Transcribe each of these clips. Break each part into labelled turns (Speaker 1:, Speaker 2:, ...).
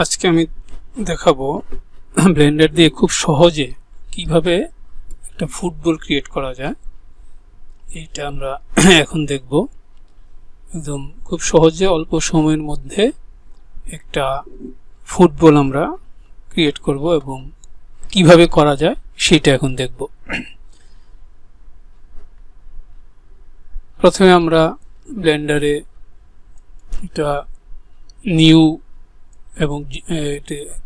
Speaker 1: আজকে আমি দেখাবো ব্লেন্ডার দিয়ে খুব সহজে কিভাবে একটা ফুটবল ক্রিয়েট করা যায়। এইটা আমরা এখন দেখব। একদম খুব সহজে অল্প সময়ের মধ্যে একটা ফুটবল আমরা ক্রিয়েট করব এবং কিভাবে করা যায় সেটা এখন দেখব। প্রথমে আমরা ব্লেন্ডারে এটা নিউ এবং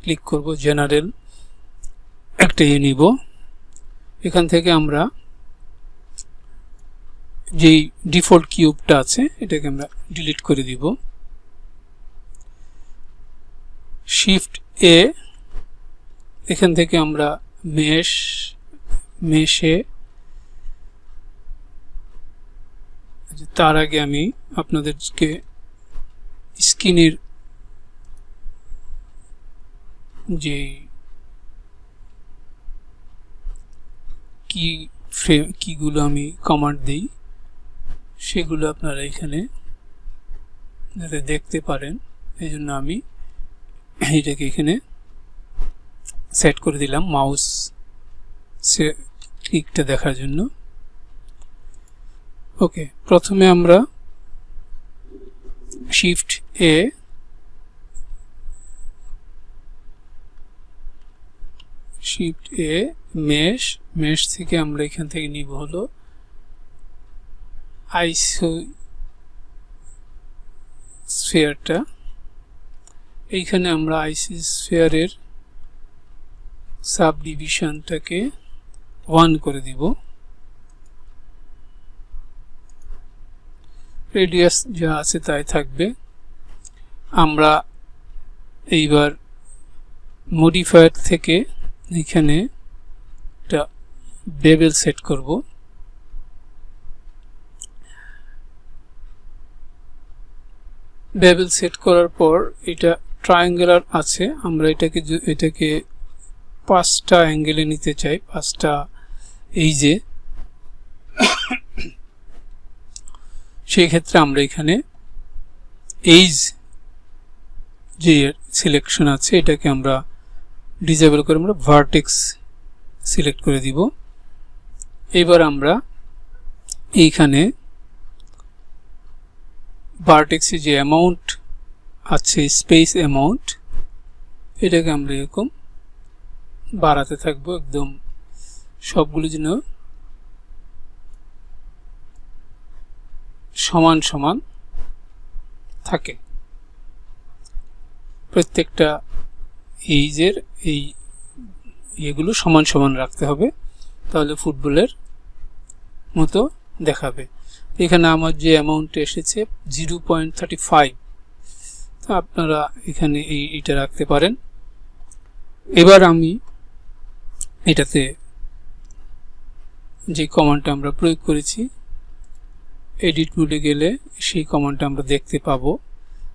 Speaker 1: ক্লিক করব, জেনারেল একটা নিব। এখান থেকে আমরা যেই ডিফল্ট কিউবটা আছে এটাকে আমরা ডিলিট করে দিব। শিফট এ, এখান থেকে আমরা মেশে তার আগে আমি আপনাদেরকে স্ক্রিনের যে কিগুলো আমি কমান্ড দিই সেগুলো আপনারা এখানে যাতে দেখতে পারেন এই জন্য আমি এটাকে এখানে সেট করে দিলাম মাউস ক্লিকটা দেখার জন্য। ওকে, প্রথমে আমরা শিফট এ, মেশ থেকে আমরা এখান থেকে নিব হলো আইসোস্ফিয়ারটা। এইখানে আমরা আইসোস্ফিয়ারের সাব ডিভিশনটাকে 1 করে দিব। রেডিয়াস যা আছে তাই থাকবে। আমরা এইবার মডিফায়ার থেকে এখানে একটা বেবেল সেট করব। বেবেল সেট করার পর এটা ট্রায়াঙ্গুলার আছে, আমরা এটাকে 5টা অ্যাঙ্গেলে নিতে চাই, 5টা এই যে সেই ক্ষেত্রে আমরা এখানে এইজ যে সিলেকশন আছে এটাকে আমরা ডিসেবল করে আমরা ভার্টেক্স সিলেক্ট করে দিব। এবার আমরা এইখানে ভার্টেক্সে যে অ্যামাউন্ট আছে, স্পেস অ্যামাউন্ট, এটাকে আমরা এরকম বাড়াতে থাকবো একদম সবগুলো যেন সমান সমান থাকে। প্রত্যেকটা এইজের এই এগুলো সমান সমান রাখতে হবে, তাহলে ফুটবলের মতো দেখাবে। এখানে আমার যে অ্যামাউন্ট এসেছে 0.35, তো আপনারা এখানে এইটা রাখতে পারেন। এবার আমি এটাতে যে কমান্ডটা আমরা প্রয়োগ করেছি, এডিট মোডে গেলে সেই কমান্ডটা আমরা দেখতে পাবো।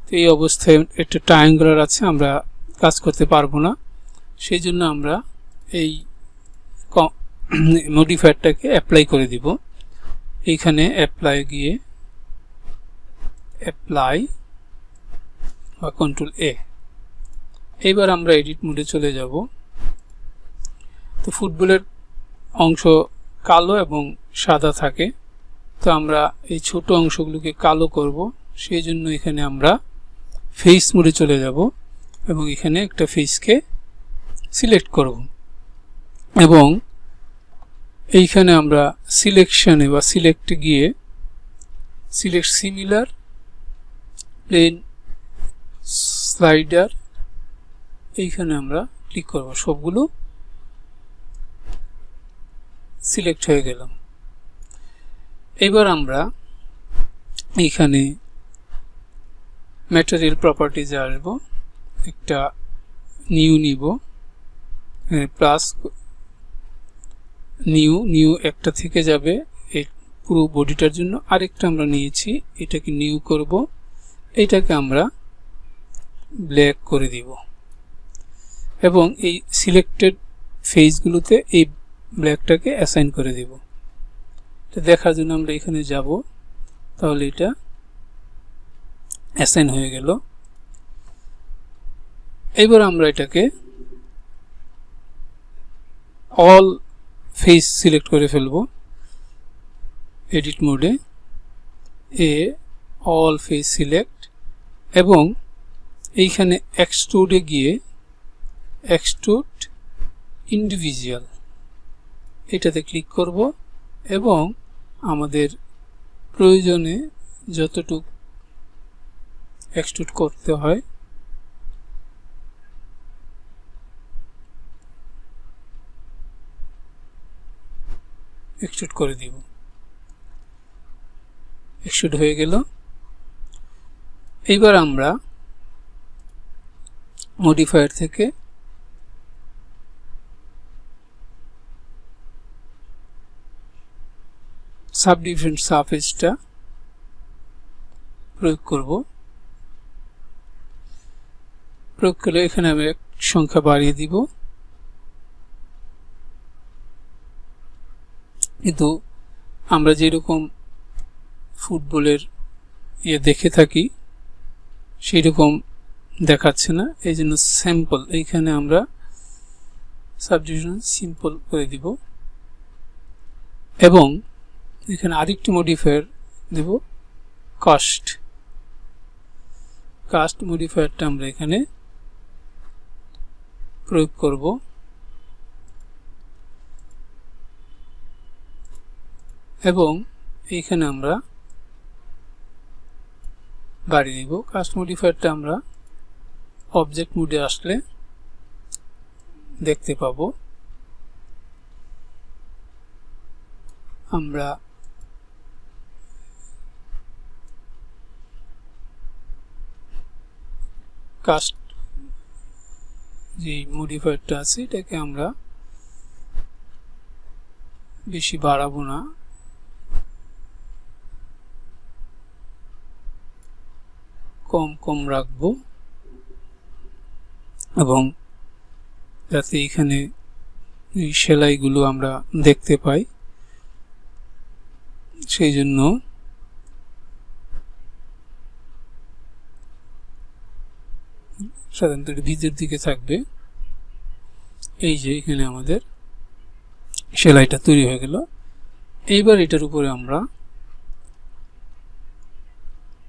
Speaker 1: তো এই অবস্থায় একটা ট্রায়াঙ্গুলার আছে, আমরা কাজ করতে পারবো না, সেই জন্য আমরা এই মডিফায়ারটাকে অ্যাপ্লাই করে দিব। এইখানে অ্যাপ্লাই গিয়ে অ্যাপ্লাই বা কন্ট্রোল এ। এইবার আমরা এডিট মোডে চলে যাব। তো ফুটবলের অংশ কালো এবং সাদা থাকে, তো আমরা এই ছোট অংশগুলোকে কালো করব, সেই জন্য এখানে আমরা ফেস মোডে চলে যাব এবং এখানে একটা ফেসকে সিলেক্ট করব এবং এইখানে আমরা সিলেকশনে বা সিলেক্টে গিয়ে সিলেক্ট সিমিলার প্লেন স্লাইডার, এইখানে আমরা ক্লিক করব। সবগুলো সিলেক্ট হয়ে গেল। এবার আমরা এইখানে ম্যাটেরিয়াল প্রপার্টিজে আসবো, একটা নিউ নিব, প্লাস নিউ একটা থেকে যাবে এই পুরো বডিটার জন্য, আরেকটা আমরা নিয়েছি, এটাকে নিউ করব, এটাকে আমরা ব্ল্যাক করে দিব এবং এই সিলেক্টেড ফেসগুলোতে এই ব্ল্যাকটাকে অ্যাসাইন করে দিব। এটা দেখার জন্য আমরা এখানে যাব, তাহলে এটা অ্যাসাইন হয়ে গেল। এবার আমরা এটাকে অল ফেস সিলেক্ট করে ফেলবো এডিট মোডে, অল ফেস সিলেক্ট, এবং এইখানে এক্সট্রুডে গিয়ে এক্সট্রুড ইন্ডিভিজুয়াল এটাতে ক্লিক করব এবং আমাদের প্রয়োজনে যতটুকু এক্সট্রুড করতে হয় এক্সট্রুড করে দিব। এক্সট্রুড হয়ে গেল। এইবার আমরা মডিফায়ার থেকে সাবডিভিশন সারফেসটা প্রয়োগ করব। প্রয়োগ করলে এখানে আমি এক সংখ্যা বাড়িয়ে দিব, কিন্তু আমরা যেরকম ফুটবলের দেখে থাকি সেই রকম দেখাচ্ছে না, এই জন্য স্যাম্পল এইখানে আমরা সাবডিভিশন সিম্পল করে দিব এবং এখানে আরেকটি মডিফায়ার দেব কাস্ট। কাস্ট মডিফায়ারটা আমরা এখানে প্রয়োগ করব এবং এইখানে আমরা বাড়িয়ে দিব। কাস্ট মডিফায়ারটা আমরা অবজেক্ট মোডে আসলে দেখতে পাবো। আমরা কাস্ট যে মডিফায়ারটা আছে এটাকে আমরা বেশি বাড়াবো না, কম কম রাখবো এবং যাতে এখানে এই সেলাইগুলো আমরা দেখতে পাই সেই জন্য সাধারণত ভিতর দিকে থাকবে। এই যে এখানে আমাদের সেলাইটা তৈরি হয়ে গেল। এইবার এটার উপরে আমরা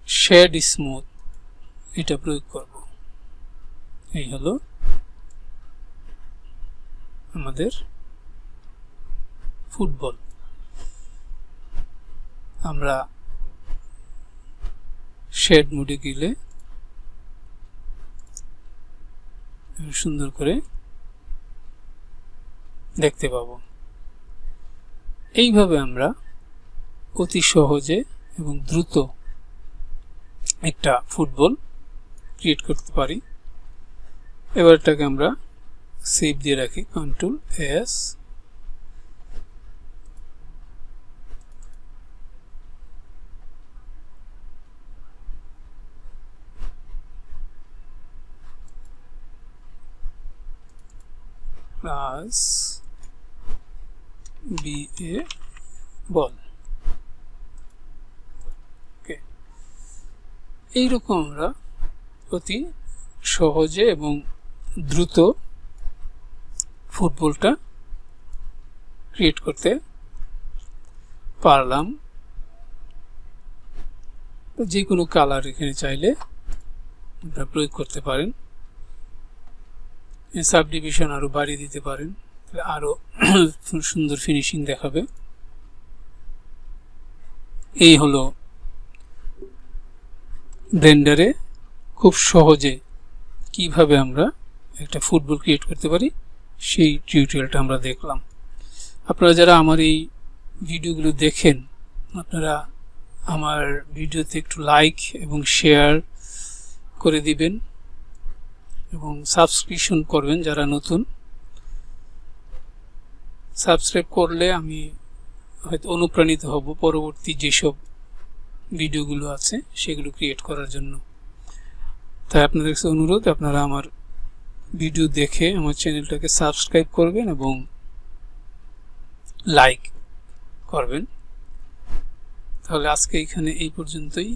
Speaker 1: শেড স্মুথ এটা প্রয়োগ করব। এই হলো আমাদের ফুটবল। আমরা শেড মোডে গেলে সুন্দর করে দেখতে পাবো। এইভাবে আমরা অতি সহজে এবং দ্রুত একটা ফুটবল ক্রিয়েট করতে পারি। এবার এটাকে আমরা সেভ দিয়ে রাখি, কন্ট্রোল এস। প্লাস BA বল। ওকে, এইরকম আমরা অতি সহজে এবং দ্রুত ফুটবলটা ক্রিয়েট করতে পারলাম। যে কোনো কালার এখানে চাইলে আপনারা প্রয়োগ করতে পারেন। সাবডিভিশন আরো বাড়িয়ে দিতে পারেন, আরো সুন্দর ফিনিশিং দেখাবে। এই হলো ব্লেন্ডারে খুব সহজে কিভাবে আমরা একটা ফুটবল ক্রিয়েট করতে পারি সেই টিউটোরিয়ালটা আমরা দেখলাম। আপনারা যারা আমার এই ভিডিওগুলো দেখেন আপনারা আমার ভিডিওতে একটু লাইক এবং শেয়ার করে দিবেন এবং সাবস্ক্রিপশন করবেন যারা নতুন। সাবস্ক্রাইব করলে আমি হয়তো অনুপ্রাণিত হব পরবর্তী যেসব ভিডিওগুলো আছে সেগুলো ক্রিয়েট করার জন্য। তাই আপনাদের কাছে অনুরোধ, আপনারা আমার ভিডিও দেখে আমার চ্যানেলটাকে সাবস্ক্রাইব করবেন এবং লাইক করবেন। তাহলে আজকে এখানে এই পর্যন্তই।